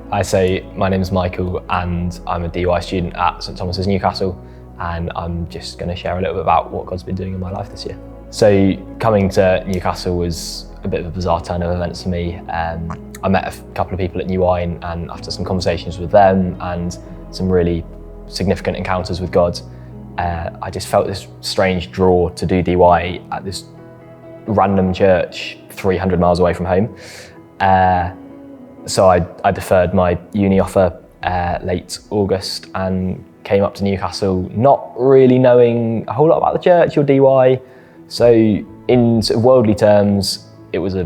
Hi, so my name is Michael and I'm a DY student at St Thomas's Newcastle, and I'm just going to share a little bit about what God's been doing in my life this year. So coming to Newcastle was a bit of a bizarre turn of events for me. I met a couple of people at New Wine, and after some conversations with them and some really significant encounters with God, I just felt this strange draw to do DY at this random church 300 miles away from home. So I deferred my uni offer late August and came up to Newcastle, not really knowing a whole lot about the church or DY. So in sort of worldly terms, it was a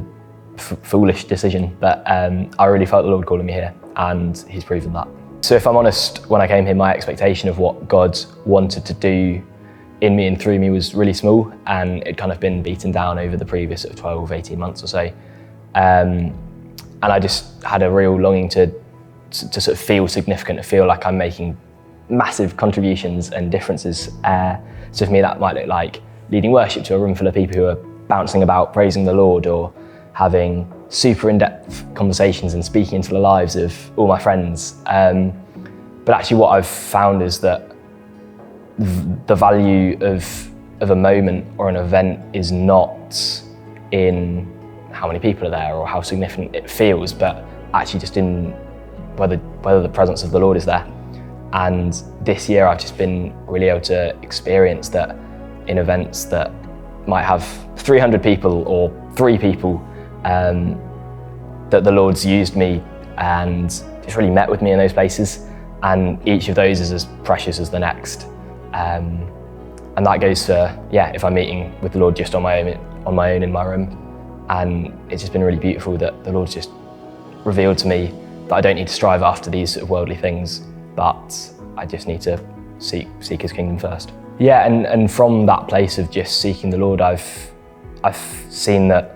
foolish decision, but I really felt the Lord calling me here, and He's proven that. So if I'm honest, when I came here, my expectation of what God wanted to do in me and through me was really small, and it'd kind of been beaten down over the previous sort of 12, 18 months or so. And I just had a real longing to sort of feel significant, to feel like I'm making massive contributions and differences. So for me, that might look like leading worship to a room full of people who are bouncing about praising the Lord, or having super in-depth conversations and speaking into the lives of all my friends. But actually what I've found is that the value of a moment or an event is not in how many people are there or how significant it feels, but actually just in whether the presence of the Lord is there. And this year I've just been really able to experience that in events that might have 300 people or 3 people, that the Lord's used me and just really met with me in those places, and each of those is as precious as the next. And that goes for, if I'm meeting with the Lord just on my own in my room. And it's just been really beautiful that the Lord's just revealed to me that I don't need to strive after these sort of worldly things, but I just need to seek His kingdom first. Yeah, and from that place of just seeking the Lord, I've seen that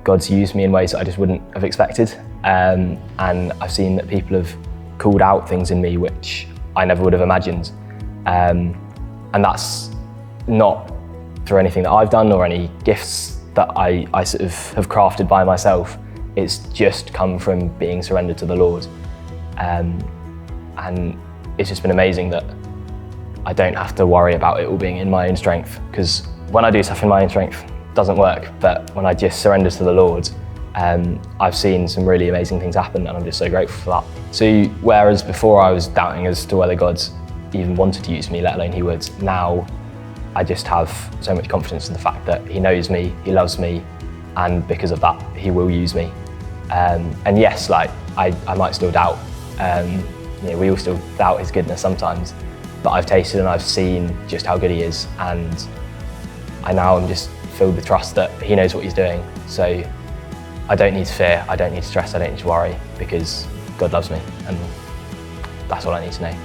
God's used me in ways that I just wouldn't have expected. And I've seen that people have called out things in me which I never would have imagined. And that's not through anything that I've done or any gifts that I sort of have crafted by myself. It's just come from being surrendered to the Lord. And it's just been amazing that I don't have to worry about it all being in my own strength, because when I do stuff in my own strength, it doesn't work. But when I just surrender to the Lord, I've seen some really amazing things happen, and I'm just so grateful for that. So whereas before I was doubting as to whether God even wanted to use me, let alone He would, now I just have so much confidence in the fact that He knows me, He loves me, and because of that, He will use me. And yes, I might still doubt. We all still doubt His goodness sometimes, but I've tasted and I've seen just how good He is, and I am just filled with trust that He knows what He's doing. So I don't need to fear, I don't need to stress, I don't need to worry, because God loves me, and that's all I need to know.